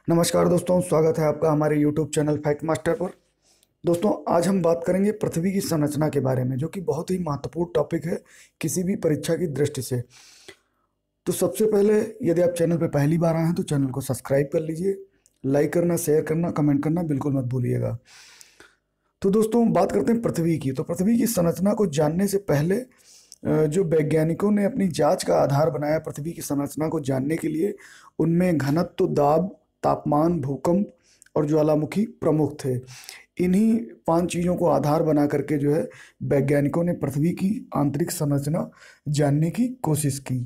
नमस्कार दोस्तों, स्वागत है आपका हमारे YouTube चैनल फैक्ट मास्टर पर। दोस्तों, आज हम बात करेंगे पृथ्वी की संरचना के बारे में, जो कि बहुत ही महत्वपूर्ण टॉपिक है किसी भी परीक्षा की दृष्टि से। तो सबसे पहले, यदि आप चैनल पर पहली बार आए हैं तो चैनल को सब्सक्राइब कर लीजिए। लाइक करना, शेयर करना, कमेंट करना बिल्कुल मत भूलिएगा। तो दोस्तों, बात करते हैं पृथ्वी की। तो पृथ्वी की संरचना को जानने से पहले जो वैज्ञानिकों ने अपनी जांच का आधार बनाया पृथ्वी की संरचना को जानने के लिए, उनमें घनत्व, दाब, तापमान, भूकंप और ज्वालामुखी प्रमुख थे। इन्हीं 5 चीज़ों को आधार बना करके जो है वैज्ञानिकों ने पृथ्वी की आंतरिक संरचना जानने की कोशिश की।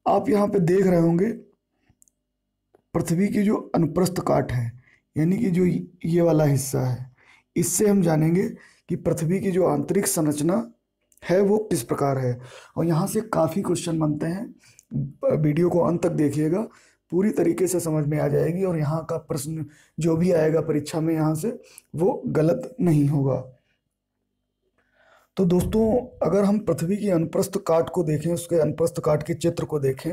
आप यहाँ पे देख रहे होंगे पृथ्वी की जो अनुप्रस्थ काट है, यानी कि जो ये वाला हिस्सा है, इससे हम जानेंगे कि पृथ्वी की जो आंतरिक संरचना है वो किस प्रकार है। और यहाँ से काफ़ी क्वेश्चन बनते हैं। वीडियो को अंत तक देखिएगा, पूरी तरीके से समझ में आ जाएगी और यहाँ का प्रश्न जो भी आएगा परीक्षा में यहाँ से, वो गलत नहीं होगा। तो दोस्तों, अगर हम पृथ्वी की अनुप्रस्थ काट को देखें, उसके अनुप्रस्थ काट के चित्र को देखें,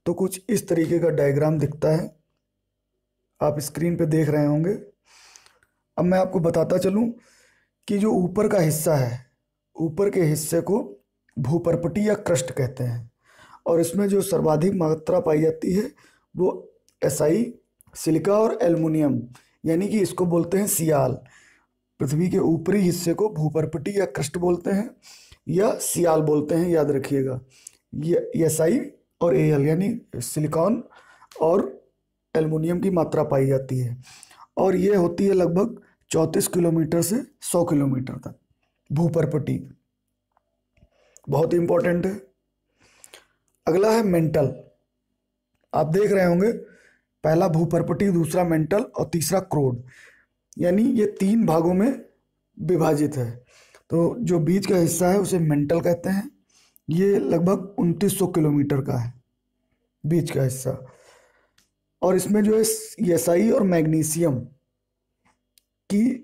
तो कुछ इस तरीके का डायग्राम दिखता है। आप स्क्रीन पे देख रहे होंगे। अब मैं आपको बताता चलूँ कि जो ऊपर का हिस्सा है, ऊपर के हिस्से को भूपर्पटी या क्रस्ट कहते हैं। और इसमें जो सर्वाधिक मात्रा पाई जाती है वो एसआई, सिलिका और एल्युमिनियम, यानी कि इसको बोलते हैं सियाल। पृथ्वी के ऊपरी हिस्से को भूपर्पटी या क्रस्ट बोलते हैं या सियाल बोलते हैं, याद रखिएगा। ये एसआई और एल यानी सिलिकॉन और एल्युमिनियम की मात्रा पाई जाती है। और ये होती है लगभग 34 किलोमीटर से 100 किलोमीटर तक भूपर्पटी। बहुत ही इंपॉर्टेंट है। अगला है मेंटल। आप देख रहे होंगे, पहला भूपर्पटी, दूसरा मेंटल और तीसरा क्रोड, यानी ये 3 भागों में विभाजित है। तो जो बीच का हिस्सा है उसे मेंटल कहते हैं। ये लगभग 2900 किलोमीटर का है बीच का हिस्सा। और इसमें जो है एसआई और मैग्नीशियम की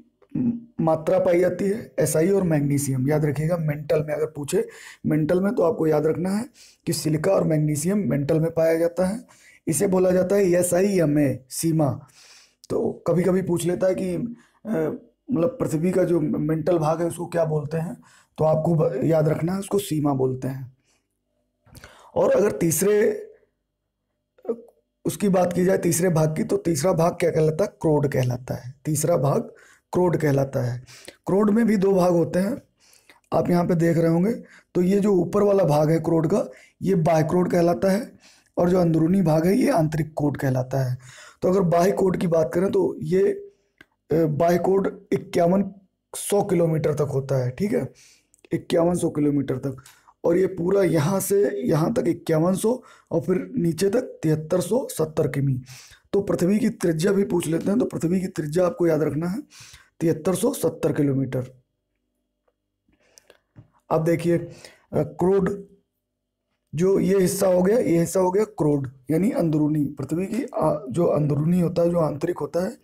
मात्रा पाई जाती है। एसआई और मैग्नीशियम याद रखिएगा। मेंटल में अगर पूछे, मेंटल में, तो आपको याद रखना है कि सिलिका और मैग्नीशियम मेंटल में पाया जाता है। इसे बोला जाता है एसआई एम ए, सीमा। तो कभी कभी पूछ लेता है कि मतलब पृथ्वी का जो मेंटल भाग है उसको क्या बोलते हैं, तो आपको याद रखना है उसको सीमा बोलते हैं। और अगर उसकी बात की जाए तीसरे भाग की, तो तीसरा भाग क्या कहलाता है? क्रोड कहलाता है। तीसरा भाग क्रोड कहलाता है। क्रोड में भी 2 भाग होते हैं, आप यहाँ पे देख रहे होंगे। तो ये जो ऊपर वाला भाग है क्रोड का, ये बाह्य क्रोड कहलाता है। और जो अंदरूनी भाग है ये आंतरिक क्रोड कहलाता है। तो अगर बाह्य क्रोड की बात करें तो ये बाह्य क्रोड 5100 किलोमीटर तक होता है। ठीक है, 5100 किलोमीटर तक। और ये पूरा यहाँ से यहाँ तक 5100 और फिर नीचे तक 7370 किमी। तो पृथ्वी की त्रिज्या भी पूछ लेते हैं, तो पृथ्वी की त्रिज्या आपको याद रखना है 7370 किलोमीटर। अब देखिए क्रोड, जो ये हिस्सा हो गया, ये हिस्सा हो गया क्रोड, यानी अंदरूनी। पृथ्वी की जो अंदरूनी होता है, जो आंतरिक होता है,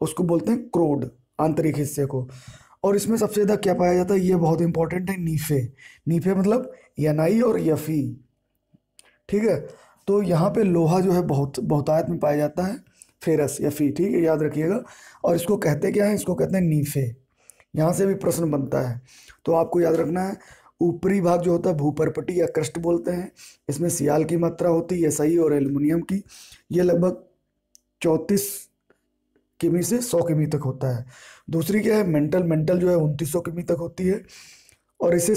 उसको बोलते हैं क्रोड, आंतरिक हिस्से को। और इसमें सबसे ज़्यादा क्या पाया जाता है, ये बहुत इंपॉर्टेंट है, नीफे। नीफे मतलब एनआई और एफई। ठीक है, तो यहाँ पे लोहा जो है बहुतायत में पाया जाता है, फेरस, एफई। ठीक है, याद रखिएगा। और इसको कहते क्या है? इसको कहते हैं नीफे। यहाँ से भी प्रश्न बनता है, तो आपको याद रखना है। ऊपरी भाग जो होता है भूपर्पटी या क्रस्ट बोलते हैं। इसमें सियाल की मात्रा होती है, एसआई और एल्युमिनियम की। ये लगभग 34 किमी से 100 किमी तक होता है। दूसरी क्या है? मेंटल। मेंटल जो है 2900 किमी तक होती है। और इसे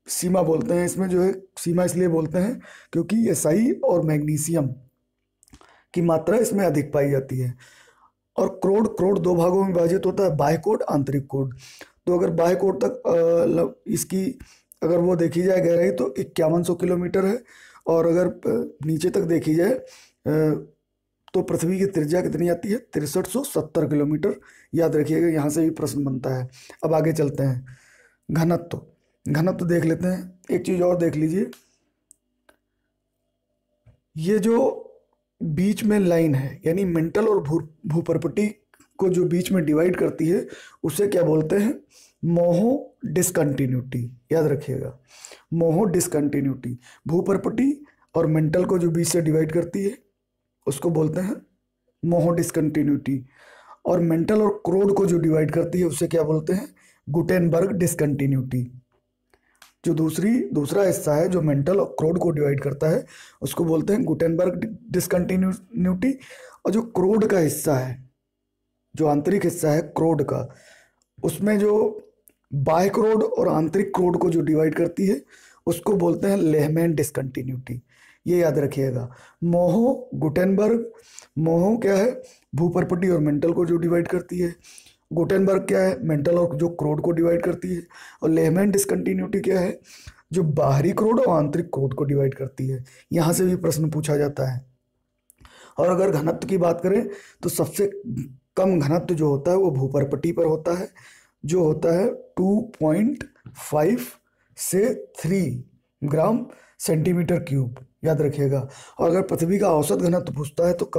सीमा बोलते हैं। इसमें जो है सीमा इसलिए बोलते हैं क्योंकि एसआई और मैग्नीशियम की मात्रा इसमें अधिक पाई जाती है। और क्रोड, क्रोड 2 भागों में विभाजित होता है, बाह्य क्रोड, आंतरिक क्रोड। तो अगर बाह्य क्रोड तक इसकी अगर वो देखी जाए गहराई, तो 5100 किलोमीटर है। और अगर नीचे तक देखी जाए तो पृथ्वी की त्रिज्या कितनी आती है? 6370 किलोमीटर। याद रखिएगा, यहाँ से भी प्रश्न बनता है। अब आगे चलते हैं। घनत्व, घनत्व देख लेते हैं। एक चीज और देख लीजिए, ये जो बीच में लाइन है, यानी मेंटल और भूपर्पटी को जो बीच में डिवाइड करती है, उसे क्या बोलते हैं? मोहो डिसकंटिन्यूटी। याद रखिएगा, मोहो डिसकंटिन्यूटी। भूपर्पटी और मेंटल को जो बीच से डिवाइड करती है उसको बोलते हैं मोहो डिसकंटिन्यूटी। और मेंटल और क्रोड को जो डिवाइड करती है उसे क्या बोलते हैं? Gutenberg discontinuity. जो दूसरा हिस्सा है जो मेंटल और क्रोड को डिवाइड करता है उसको बोलते हैं गुटेनबर्ग डिसकंटिन्यूटी। और जो क्रोड का हिस्सा है, जो आंतरिक हिस्सा है क्रोड का, उसमें जो बाह्य क्रोड और आंतरिक क्रोड को जो डिवाइड करती है उसको बोलते हैं लेहमैन डिसकंटिन्यूटी। ये याद रखिएगा। मोहो गुटेनबर्ग, मोहो क्या है? भूपर्पटी और मेंटल को जो डिवाइड करती है। गुटेनबर्ग क्या है? मेंटल और जो क्रोड को डिवाइड करती है। और लेहमैन डिसकंटिन्यूटी क्या है? जो बाहरी क्रोड और आंतरिक क्रोड को डिवाइड करती है। यहाँ से भी प्रश्न पूछा जाता है। और अगर घनत्व की बात करें तो सबसे कम घनत्व जो होता है वो भूपर्पटी पर होता है, जो होता है 2.5 से 3 ग्राम सेंटीमीटर क्यूब। याद रखिएगा। और अगर पृथ्वी का औसत घनत्व पूछता है तो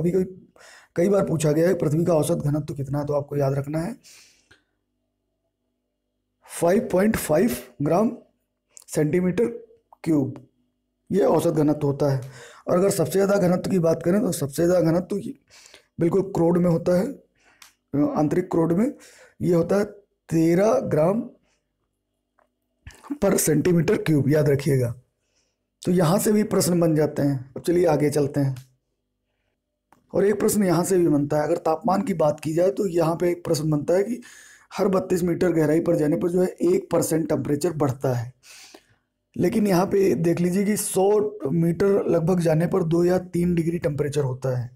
कई बार पूछा गया है पृथ्वी का औसत घनत्व कितना है, तो आपको याद रखना है 5.5 ग्राम सेंटीमीटर क्यूब। ये औसत घनत्व होता है। और अगर सबसे ज़्यादा घनत्व की बात करें तो सबसे ज़्यादा घनत्व बिल्कुल क्रोड में होता है, आंतरिक क्रोड में। ये होता है 13 ग्राम पर सेंटीमीटर क्यूब। याद रखिएगा। तो यहाँ से भी प्रश्न बन जाते हैं। अब चलिए आगे चलते हैं। और एक प्रश्न यहाँ से भी बनता है, अगर तापमान की बात की जाए तो यहाँ पे एक प्रश्न बनता है कि हर 32 मीटर गहराई पर जाने पर जो है 1% टेम्परेचर बढ़ता है। लेकिन यहाँ पे देख लीजिए कि 100 मीटर लगभग जाने पर 2 या 3 डिग्री टेम्परेचर होता है।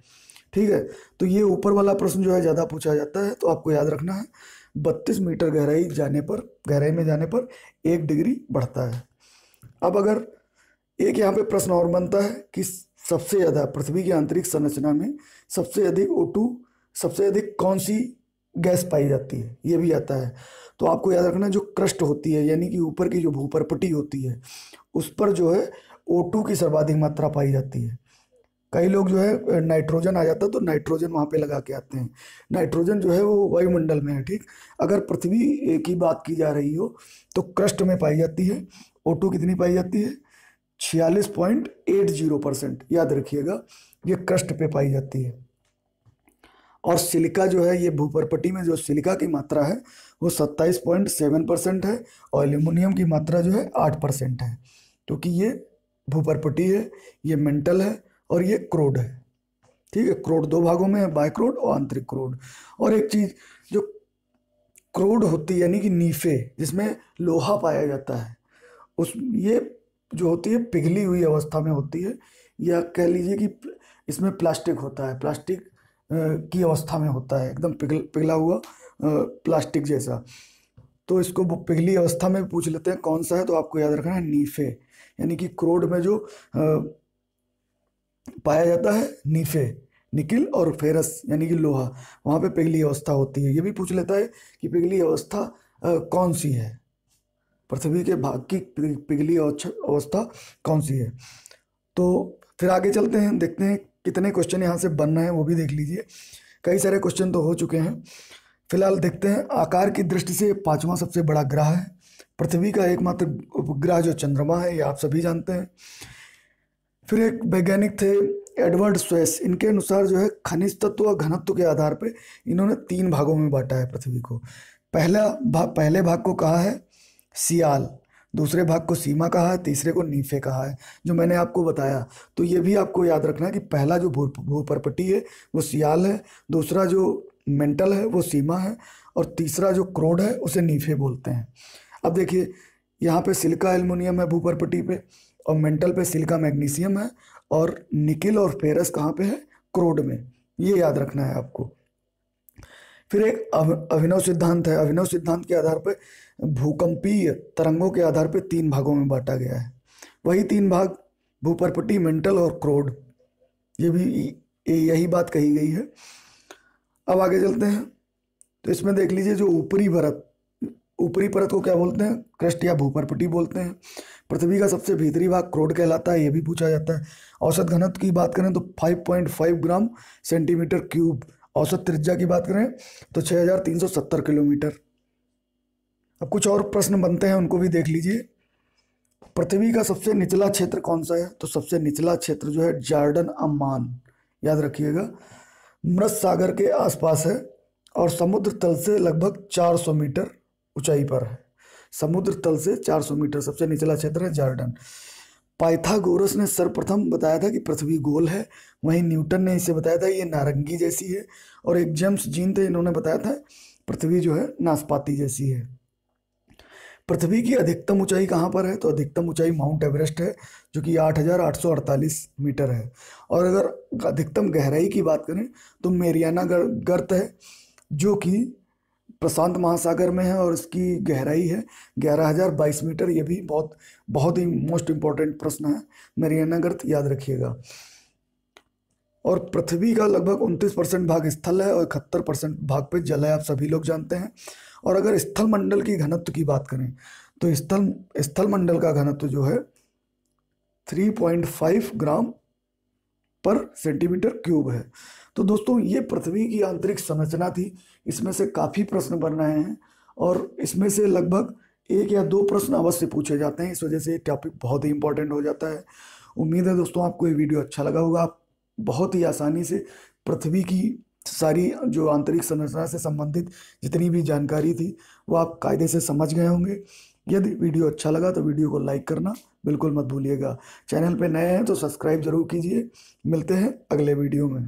ठीक है। तो ये ऊपर वाला प्रश्न जो है ज़्यादा पूछा जाता है। तो आपको याद रखना है 32 मीटर गहराई में जाने पर 1 डिग्री बढ़ता है। अब अगर एक यहाँ पे प्रश्न और बनता है कि सबसे ज़्यादा पृथ्वी की आंतरिक संरचना में सबसे अधिक O2, सबसे अधिक कौन सी गैस पाई जाती है, ये भी आता है। तो आपको याद रखना जो क्रस्ट होती है यानी कि ऊपर की जो भूपर्पटी होती है उस पर जो है O2 की सर्वाधिक मात्रा पाई जाती है। कई लोग जो है नाइट्रोजन आ जाता है तो नाइट्रोजन वहाँ पे लगा के आते हैं। नाइट्रोजन जो है वो वायुमंडल में है। ठीक। अगर पृथ्वी की बात की जा रही हो तो क्रस्ट में पाई जाती है। O2 कितनी पाई जाती है? 46.80%। याद रखिएगा, ये क्रस्ट पे पाई जाती है। और सिलिका जो है, ये भूपर्पटी में जो सिलिका की मात्रा है वो 27.7% है। और एल्यूमिनियम की मात्रा जो है 8% है। क्योंकि ये भूपर्पटी है, ये मेंटल है और ये क्रोड है। ठीक है। क्रोड दो भागों में है, बाह्य क्रोड और आंतरिक क्रोड। और एक चीज जो क्रोड होती है यानी कि नीफे, जिसमें लोहा पाया जाता है, ये जो होती है पिघली हुई अवस्था में होती है, या कह लीजिए कि इसमें प्लास्टिक होता है, प्लास्टिक की अवस्था में होता है, एकदम पिघला हुआ प्लास्टिक जैसा। तो इसको पिघली अवस्था में पूछ लेते हैं कौन सा है, तो आपको याद रखना है नीफे। यानी कि क्रोड में जो पाया जाता है नीफे, निकिल और फेरस यानी कि लोहा, वहाँ पे पिघली अवस्था होती है। ये भी पूछ लेता है कि पिघली अवस्था कौन सी है, पृथ्वी के भाग की पिघली अवस्था कौन सी है। तो फिर आगे चलते हैं, देखते हैं कितने क्वेश्चन यहाँ से बन रहे हैं, वो भी देख लीजिए। कई सारे क्वेश्चन तो हो चुके हैं। फिलहाल देखते हैं। आकार की दृष्टि से 5वां सबसे बड़ा ग्रह है। पृथ्वी का एकमात्र उपग्रह जो चंद्रमा है, ये आप सभी जानते हैं। फिर एक वैज्ञानिक थे एडवर्ड स्वेस, इनके अनुसार जो है खनिज तत्व और घनत्व के आधार पर इन्होंने 3 भागों में बांटा है पृथ्वी को। पहले भाग को कहा है सियाल, दूसरे भाग को सीमा कहा है, तीसरे को नीफे कहा है, जो मैंने आपको बताया। तो ये भी आपको याद रखना है कि पहला जो भूपर्पटी है वो सियाल है, दूसरा जो मेंटल है वो सीमा है, और तीसरा जो क्रोड है उसे नीफे बोलते हैं। अब देखिए यहाँ पे सिलिका एल्युमिनियम है भूपर्पटी पे, और मेंटल पे सिलिका मैग्नीशियम है, और निकिल और फेरस कहाँ पे है? क्रोड में। ये याद रखना है आपको। फिर एक अभिनव सिद्धांत है। अभिनव सिद्धांत के आधार पर भूकंपीय तरंगों के आधार पर 3 भागों में बांटा गया है। वही 3 भाग भूपर्पटी, मेंटल और क्रोड, ये भी यही बात कही गई है। अब आगे चलते हैं। तो इसमें देख लीजिए जो ऊपरी परत को क्या बोलते हैं? क्रस्ट या भूपर्पटी बोलते हैं। पृथ्वी का सबसे भीतरी भाग क्रोड कहलाता है, ये भी पूछा जाता है। औसत घनत्व की बात करें तो 5.5 ग्राम सेंटीमीटर क्यूब। औसत त्रिज्या की बात करें तो 6370 किलोमीटर। अब कुछ और प्रश्न बनते हैं, उनको भी देख लीजिए। पृथ्वी का सबसे निचला क्षेत्र कौन सा है? तो सबसे निचला क्षेत्र जो है जॉर्डन अम्मान। याद रखिएगा। मृत सागर के आसपास है और समुद्र तल से लगभग 400 मीटर ऊंचाई पर है। समुद्र तल से 400 मीटर सबसे निचला क्षेत्र है जॉर्डन। पाइथागोरस ने सर्वप्रथम बताया था कि पृथ्वी गोल है। वहीं न्यूटन ने इसे बताया था ये नारंगी जैसी है। और एक जेम्स जीन थे, इन्होंने बताया था पृथ्वी जो है नाशपाती जैसी है। पृथ्वी की अधिकतम ऊंचाई कहाँ पर है? तो अधिकतम ऊंचाई माउंट एवरेस्ट है जो कि 8,848 मीटर है। और अगर अधिकतम गहराई की बात करें तो मेरियाना गर्त है जो कि प्रशांत महासागर में है और इसकी गहराई है 11,022 मीटर। ये भी बहुत बहुत ही मोस्ट इंपॉर्टेंट प्रश्न है, मेरियाना गर्त याद रखिएगा। और पृथ्वी का लगभग 29% भाग स्थल है और 71% भाग पे जल है, आप सभी लोग जानते हैं। और अगर स्थल मंडल की घनत्व की बात करें तो स्थल मंडल का घनत्व जो है 3.5 ग्राम पर सेंटीमीटर क्यूब है। तो दोस्तों ये पृथ्वी की आंतरिक संरचना थी। इसमें से काफ़ी प्रश्न बन रहे हैं और इसमें से लगभग 1 या 2 प्रश्न अवश्य पूछे जाते हैं। इस वजह से ये टॉपिक बहुत ही इंपॉर्टेंट हो जाता है। उम्मीद है दोस्तों आपको ये वीडियो अच्छा लगा होगा। आप बहुत ही आसानी से पृथ्वी की सारी जो आंतरिक संरचना से संबंधित जितनी भी जानकारी थी वो आप कायदे से समझ गए होंगे। यदि वीडियो अच्छा लगा तो वीडियो को लाइक करना बिल्कुल मत भूलिएगा। चैनल पे नए हैं तो सब्सक्राइब जरूर कीजिए। मिलते हैं अगले वीडियो में।